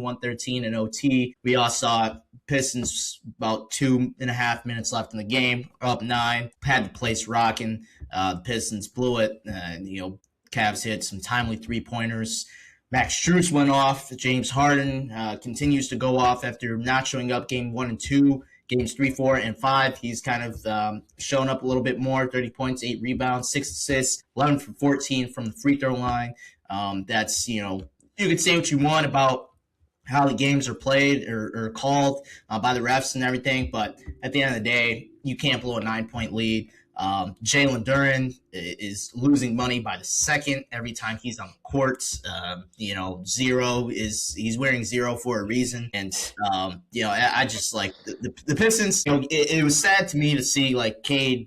113 in OT. We all saw Pistons about 2.5 minutes left in the game, up 9, had the place rocking. The Pistons blew it, and Cavs hit some timely 3-pointers. Max Strus went off. James Harden continues to go off after not showing up game 1 and 2. Games 3, 4, and 5, he's kind of shown up a little bit more. 30 points, 8 rebounds, 6 assists, 11 from 14 from the free throw line. That's, you could say what you want about how the games are played or called by the refs and everything, but at the end of the day, you can't blow a 9-point lead. Jalen Duren is losing money by the second every time he's on the court. He's wearing 0 for a reason. And, I just like the Pistons. It was sad to me to see like Cade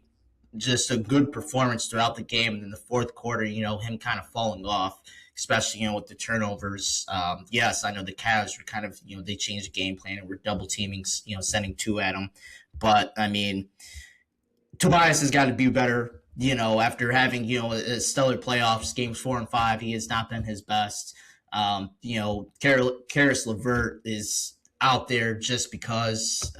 just a good performance throughout the game. And in the fourth quarter, him kind of falling off, especially, with the turnovers. Yes, I know the Cavs were kind of, they changed the game plan and were double teaming, sending 2 at him. But, I mean, Tobias has got to do better, after having, a stellar playoffs, games 4 and 5. He has not been his best. Karis LeVert is out there just because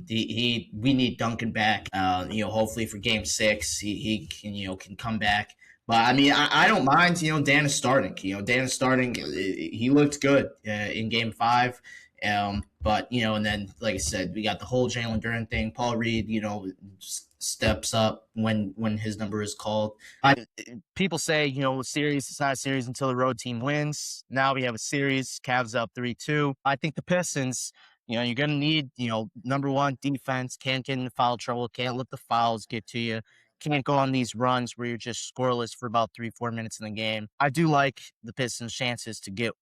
we need Duncan back. Hopefully for game 6, he can come back. But I mean, I don't mind. Dan is starting. Dan is starting. He looked good in game 5. But and then like I said, we got the whole Jalen Duren thing. Paul Reed, steps up when his number is called. People say, series is not a series until the road team wins. Now we have a series, Cavs up 3-2. I think the Pistons, you're going to need, number one, defense, can't get into foul trouble, can't let the fouls get to you, can't go on these runs where you're just scoreless for about 3-4 minutes in the game. I do like the Pistons' chances to get,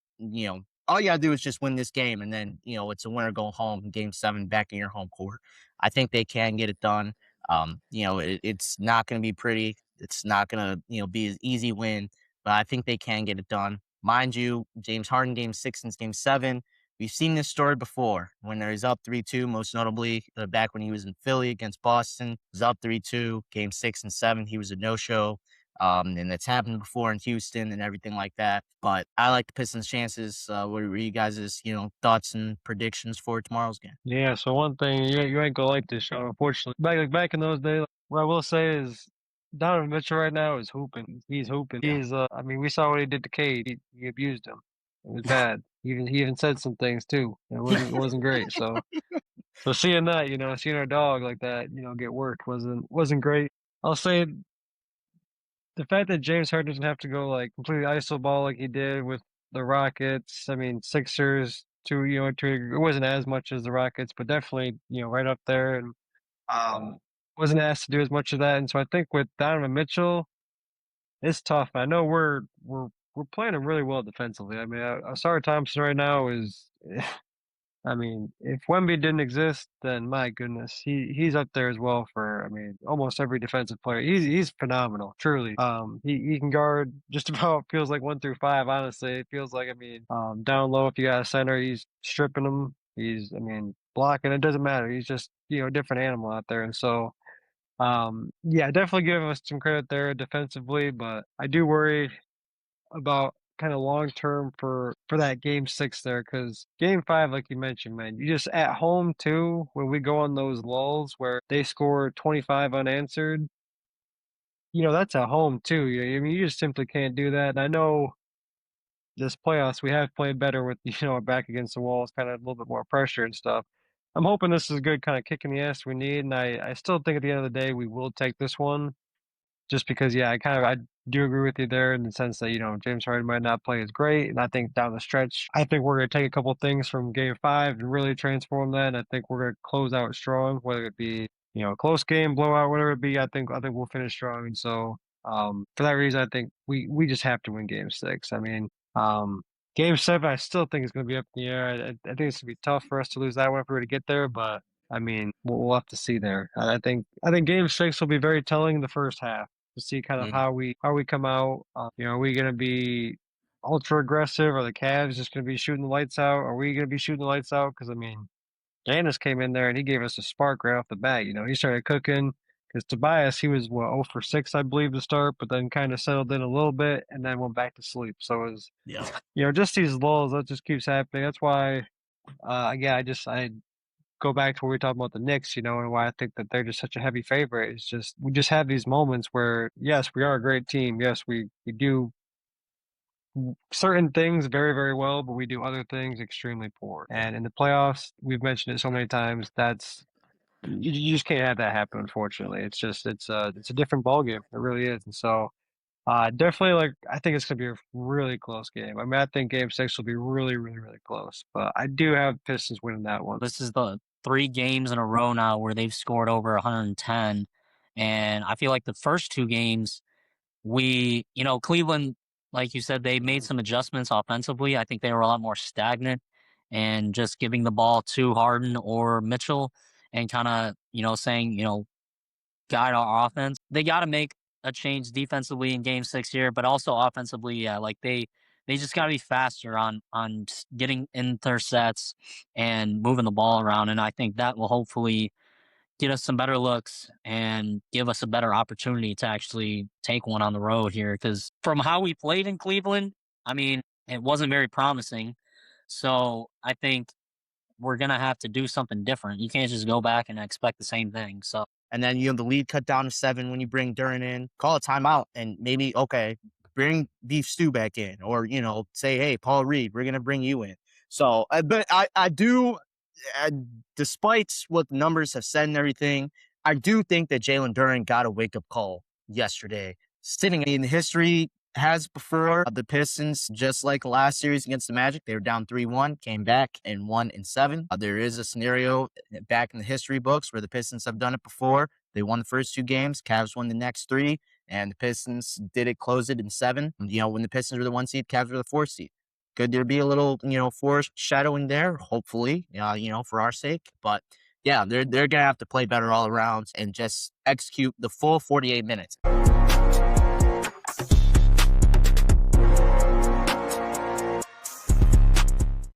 all you got to do is just win this game, and then, it's a winner go home in game 7 back in your home court. I think they can get it done. It's not going to be pretty. It's not going to, be an easy win, but I think they can get it done. Mind you, James Harden, game 6 and game 7, we've seen this story before when he's up 3-2, most notably back when he was in Philly against Boston. He was up 3-2, game 6 and 7, he was a no-show. And that's happened before in Houston and everything like that. But I like the Pistons' chances. What are you guys' thoughts and predictions for tomorrow's game? Yeah, so one thing, you ain't gonna like this, Sean, unfortunately. Back in those days, what I will say is Donovan Mitchell right now is hooping. He's hooping. We saw what he did to Cade. He abused him. It was bad. He even said some things too. It wasn't great. So seeing that, seeing our dog like that, get worked wasn't great. I'll say the fact that James Harden doesn't have to go like completely iso ball like he did with the Rockets. I mean, Sixers it wasn't as much as the Rockets, but definitely, right up there, and wasn't asked to do as much of that. And so I think with Donovan Mitchell, it's tough. I know we're playing him really well defensively. I mean, Asar Thompson right now is I mean, if Wemby didn't exist, then my goodness, he's up there as well for, almost every defensive player. He's phenomenal, truly. He can guard just about, feels like 1 through 5. Honestly, it feels like, down low if you got a center, he's stripping them. He's, blocking. It doesn't matter. He's just a different animal out there. And so, yeah, definitely give us some credit there defensively, but I do worry about kind of long term for that game 6 there, because game 5, like you mentioned, man, you just at home too, when we go on those lulls where they score 25 unanswered, that's at home too. You just simply can't do that. And I know this playoffs we have played better with our back against the walls, kind of a little bit more pressure and stuff. I'm hoping this is a good kind of kick in the ass we need, and I still think at the end of the day we will take this one. Just because, yeah, I do agree with you there in the sense that, James Harden might not play as great. And I think down the stretch, I think we're going to take a couple of things from game 5 and really transform that. And I think we're going to close out strong, whether it be, a close game, blowout, whatever it be. I think we'll finish strong. And so, for that reason, I think we just have to win game 6. Game 7, I still think is going to be up in the air. I think it's going to be tough for us to lose that one if we were to get there, but we'll have to see there. I think game 6 will be very telling in the first half to see kind of how we come out. Are we going to be ultra aggressive? Are the Cavs just going to be shooting the lights out? Are we going to be shooting the lights out? Because Giannis came in there and he gave us a spark right off the bat. He started cooking Because Tobias, he was what 0 for 6, I believe, to start, but then kind of settled in a little bit and then went back to sleep. So it was, Yeah. just these lulls that just keeps happening. That's why, again, I go back to where we talked about the Knicks, and why I think that they're just such a heavy favorite. It's just we just have these moments where, yes, we are a great team. Yes, we do certain things very, very well, but we do other things extremely poor. And in the playoffs, we've mentioned it so many times. You just can't have that happen. Unfortunately, it's a different ballgame. It really is. And so, definitely, like I think it's gonna be a really close game. I mean, I think Game 6 will be really, really, really close. But I do have Pistons winning that one. This is the 3 games in a row now where they've scored over 110. And I feel like the first 2 games, Cleveland, like you said, they made some adjustments offensively. I think they were a lot more stagnant and just giving the ball to Harden or Mitchell and kind of, saying, guide our offense. They got to make a change defensively in Game 6 here, but also offensively, yeah, like they just got to be faster on getting intercepts and moving the ball around, and I think that will hopefully get us some better looks and give us a better opportunity to actually take one on the road here. Because from how we played in Cleveland, I mean, it wasn't very promising. So I think we're gonna have to do something different. You can't just go back and expect the same thing. So and then the lead cut down to 7 when you bring Duran in, call a timeout and maybe, okay, bring Beef Stew back in, or, say, hey, Paul Reed, we're going to bring you in. So, but I do, despite what the numbers have said and everything, I do think that Jalen Duran got a wake up call yesterday. Sitting in history has before, the Pistons, just like last series against the Magic, they were down 3-1, came back and won in 7. There is a scenario back in the history books where the Pistons have done it before. They won the first 2 games, Cavs won the next 3, and the Pistons did it, close it in 7. When the Pistons were the 1 seed, Cavs were the 4 seed. Could there be a little, foreshadowing there? Hopefully, for our sake. But yeah, they're gonna have to play better all around and just execute the full 48 minutes.